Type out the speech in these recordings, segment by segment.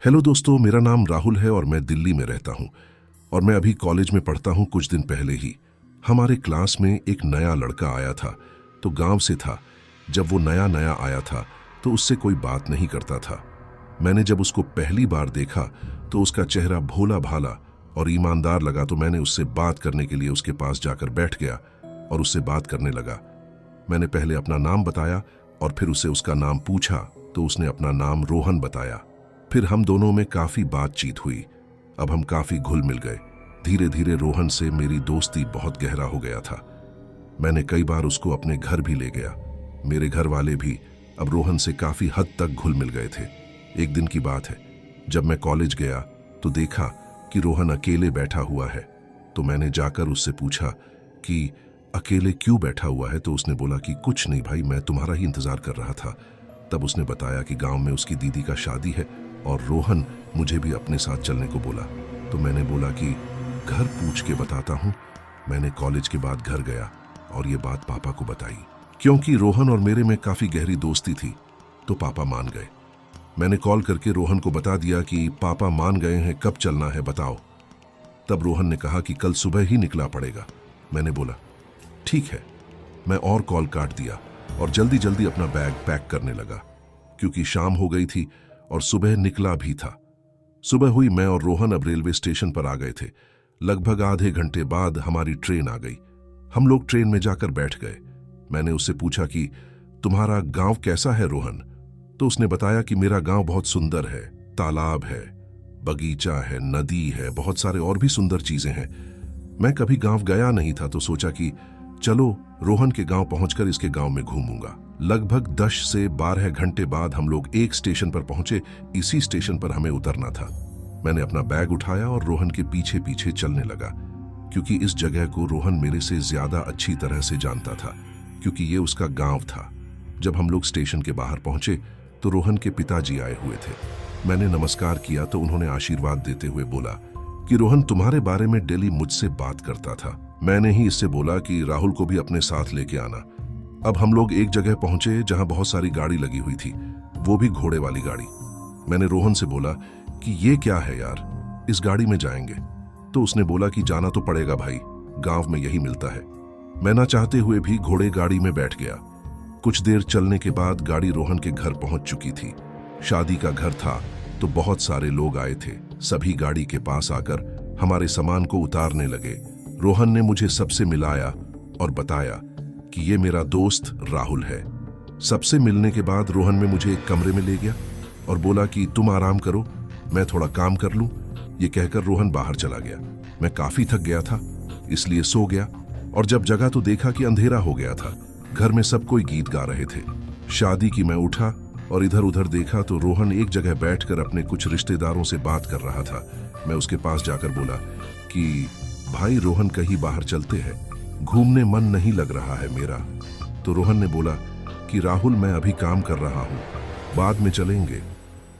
Hello दोस्तों, मेरा नाम राहुल है और मैं दिल्ली में रहता हूँ और मैं अभी कॉलेज में पढ़ता हूँ। कुछ दिन पहले ही हमारे क्लास में एक नया लड़का आया था। तो गांव से था। जब वो नया नया आया था तो उससे कोई बात नहीं करता था। मैंने जब उसको पहली बार देखा तो उसका चेहरा भोला भाला और ईमानदार लगा। तो मैंने उससे बात करने के लिए उसके पास जाकर बैठ गया और उससे बात करने लगा। मैंने पहले अपना नाम बताया और फिर उससे उसका नाम पूछा तो उसने अपना नाम रोहन बताया। फिर हम दोनों में काफी बातचीत हुई। अब हम काफी घुल मिल गए। धीरे धीरे रोहन से मेरी दोस्ती बहुत गहरा हो गया था। मैंने कई बार उसको अपने घर भी ले गया। मेरे घर वाले भी अब रोहन से काफी हद तक घुल मिल गए थे। एक दिन की बात है, जब मैं कॉलेज गया तो देखा कि रोहन अकेले बैठा हुआ है। तो मैंने जाकर उससे पूछा कि अकेले क्यों बैठा हुआ है। तो उसने बोला कि कुछ नहीं भाई, मैं तुम्हारा ही इंतजार कर रहा था। तब उसने बताया कि गांव में उसकी दीदी का शादी है और रोहन मुझे भी अपने साथ चलने को बोला। तो मैंने बोला कि घर पूछ के बताता हूँ। मैंने कॉलेज के बाद घर गया और ये बात पापा को बताई। क्योंकि रोहन और मेरे में काफी गहरी दोस्ती थी तो पापा मान गए। मैंने कॉल करके रोहन को बता दिया कि पापा मान गए हैं, कब चलना है बताओ। तब रोहन ने कहा कि कल सुबह ही निकला पड़ेगा। मैंने बोला ठीक है। मैं और कॉल काट दिया और जल्दी जल्दी अपना बैग पैक करने लगा क्योंकि शाम हो गई थी और सुबह निकला भी था। सुबह हुई, मैं और रोहन अब रेलवे स्टेशन पर आ गए थे। लगभग आधे घंटे बाद हमारी ट्रेन आ गई। हम लोग ट्रेन में जाकर बैठ गए। मैंने उससे पूछा कि तुम्हारा गांव कैसा है रोहन। तो उसने बताया कि मेरा गांव बहुत सुंदर है, तालाब है, बगीचा है, नदी है, बहुत सारे और भी सुंदर चीजें हैं। मैं कभी गांव गया नहीं था तो सोचा कि चलो रोहन के गांव पहुंचकर इसके गांव में घूमूंगा। लगभग 10 से 12 घंटे बाद हम लोग एक स्टेशन पर पहुंचे। इसी स्टेशन पर हमें उतरना था। मैंने अपना बैग उठाया और रोहन के पीछे पीछे चलने लगा क्योंकि इस जगह को रोहन मेरे से ज्यादा अच्छी तरह से जानता था क्योंकि ये उसका गांव था। जब हम लोग स्टेशन के बाहर पहुंचे तो रोहन के पिताजी आए हुए थे। मैंने नमस्कार किया तो उन्होंने आशीर्वाद देते हुए बोला कि रोहन तुम्हारे बारे में डेली मुझसे बात करता था। मैंने ही इससे बोला कि राहुल को भी अपने साथ लेके आना। अब हम लोग एक जगह पहुंचे जहां बहुत सारी गाड़ी लगी हुई थी, वो भी घोड़े वाली गाड़ी। मैंने रोहन से बोला कि ये क्या है यार, इस गाड़ी में जाएंगे। तो उसने बोला कि जाना तो पड़ेगा भाई, गांव में यही मिलता है। मैं ना चाहते हुए भी घोड़े गाड़ी में बैठ गया। कुछ देर चलने के बाद गाड़ी रोहन के घर पहुंच चुकी थी। शादी का घर था तो बहुत सारे लोग आए थे। सभी गाड़ी के पास आकर हमारे सामान को उतारने लगे। रोहन ने मुझे सबसे मिलाया और बताया कि ये मेरा दोस्त राहुल है। सबसे मिलने के बाद रोहन में मुझे एक कमरे में ले गया और बोला कि तुम आराम करो, मैं थोड़ा काम कर लूं। ये कहकर रोहन बाहर चला गया। मैं काफी थक गया था इसलिए सो गया और जब जगा तो देखा कि अंधेरा हो गया था। घर में सब कोई गीत गा रहे थे शादी की। मैं उठा और इधर उधर देखा तो रोहन एक जगह बैठकर अपने कुछ रिश्तेदारों से बात कर रहा था। मैं उसके पास जाकर बोला कि भाई रोहन, कहीं बाहर चलते हैं, घूमने मन नहीं लग रहा है मेरा। तो रोहन ने बोला कि राहुल मैं अभी काम कर रहा हूँ, बाद में चलेंगे।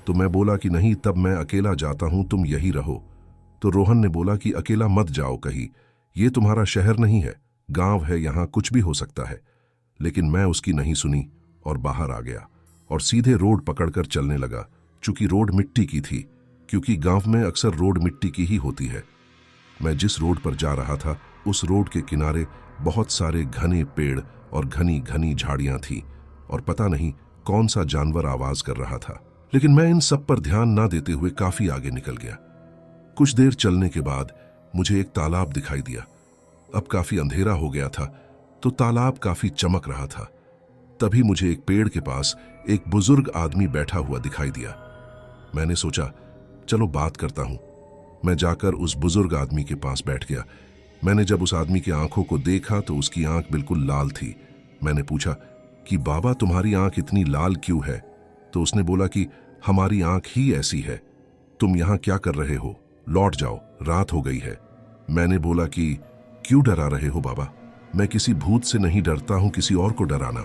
तो मैं बोला कि नहीं, तब मैं अकेला जाता हूँ, तुम यही रहो। तो रोहन ने बोला कि अकेला मत जाओ कहीं, ये तुम्हारा शहर नहीं है, गांव है, यहाँ कुछ भी हो सकता है। लेकिन मैं उसकी नहीं सुनी और बाहर आ गया और सीधे रोड पकड़कर चलने लगा। चूंकि रोड मिट्टी की थी, क्योंकि गांव में अक्सर रोड मिट्टी की ही होती है। मैं जिस रोड पर जा रहा था उस रोड के किनारे बहुत सारे घने पेड़ और घनी घनी झाड़ियां थी और पता नहीं कौन सा जानवर आवाज कर रहा था। लेकिन मैं इन सब पर ध्यान ना देते हुए काफी आगे निकल गया। कुछ देर चलने के बाद मुझे एक तालाब दिखाई दिया। अब काफी अंधेरा हो गया था तो तालाब काफी चमक रहा था। तभी मुझे एक पेड़ के पास एक बुजुर्ग आदमी बैठा हुआ दिखाई दिया। मैंने सोचा चलो बात करता हूं। मैं जाकर उस बुजुर्ग आदमी के पास बैठ गया। मैंने जब उस आदमी की आंखों को देखा तो उसकी आंख बिल्कुल लाल थी। मैंने पूछा कि बाबा तुम्हारी आंख इतनी लाल क्यों है। तो उसने बोला कि हमारी आंख ही ऐसी है, तुम यहाँ क्या कर रहे हो, लौट जाओ, रात हो गई है। मैंने बोला कि क्यों डरा रहे हो बाबा, मैं किसी भूत से नहीं डरता हूं, किसी और को डराना।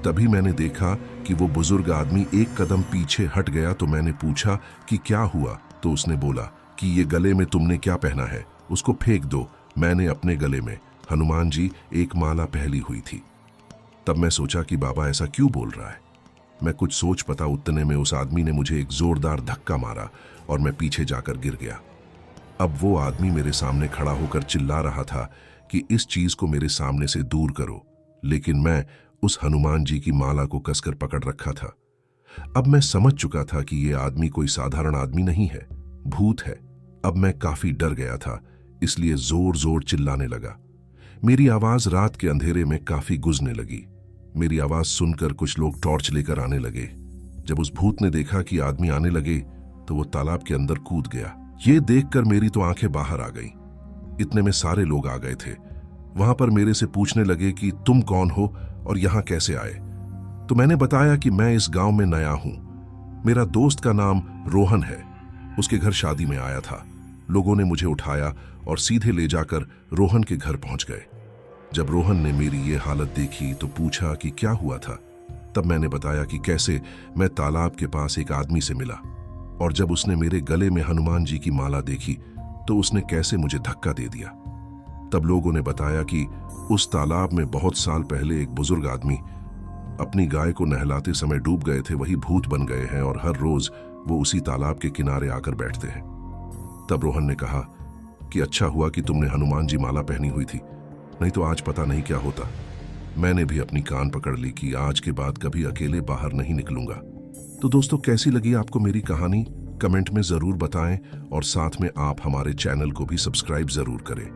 तभी मैंने देखा कि वो बुजुर्ग आदमी एक कदम पीछे हट गया। तो मैंने पूछा कि क्या हुआ। तो उसने बोला कि ये गले में तुमने क्या पहना है, उसको फेंक दो। मैंने अपने गले में हनुमान जी एक माला पहली हुई थी। तब मैं सोचा कि बाबा ऐसा क्यों बोल रहा है। मैं कुछ सोच पता उतने में उस आदमी ने मुझे एक जोरदार धक्का मारा और मैं पीछे जाकर गिर गया। अब वो आदमी मेरे सामने खड़ा होकर चिल्ला रहा था कि इस चीज को मेरे सामने से दूर करो, लेकिन मैं उस हनुमान जी की माला को कसकर पकड़ रखा था। अब मैं समझ चुका था कि ये आदमी कोई साधारण आदमी नहीं है, भूत है। अब मैं काफी डर गया था, इसलिए जोर जोर चिल्लाने लगा। मेरी आवाज रात के अंधेरे में काफी गूंजने लगी। मेरी आवाज सुनकर कुछ लोग टॉर्च लेकर आने लगे। जब उस भूत ने देखा कि आदमी आने लगे तो वो तालाब के अंदर कूद गया। ये देखकर मेरी तो आंखें बाहर आ गईं। इतने में सारे लोग आ गए थे। वहां पर मेरे से पूछने लगे कि तुम कौन हो और यहां कैसे आए। तो मैंने बताया कि मैं इस गांव में नया हूं। मेरा दोस्त का नाम रोहन है, उसके घर शादी में आया था। लोगों ने मुझे उठाया और सीधे ले जाकर रोहन के घर पहुंच गए। जब रोहन ने मेरी ये हालत देखी तो पूछा कि क्या हुआ था। तब मैंने बताया कि कैसे मैं तालाब के पास एक आदमी से मिला, और जब उसने मेरे गले में हनुमान जी की माला देखी तो उसने कैसे मुझे धक्का दे दिया। तब लोगों ने बताया कि उस तालाब में बहुत साल पहले एक बुजुर्ग आदमी अपनी गाय को नहलाते समय डूब गए थे, वही भूत बन गए हैं और हर रोज वो उसी तालाब के किनारे आकर बैठते हैं। तब रोहन ने कहा कि अच्छा हुआ कि तुमने हनुमान जी माला पहनी हुई थी, नहीं तो आज पता नहीं क्या होता। मैंने भी अपनी कान पकड़ ली कि आज के बाद कभी अकेले बाहर नहीं निकलूंगा। तो दोस्तों, कैसी लगी आपको मेरी कहानी? कमेंट में जरूर बताएं और साथ में आप हमारे चैनल को भी सब्सक्राइब जरूर करें।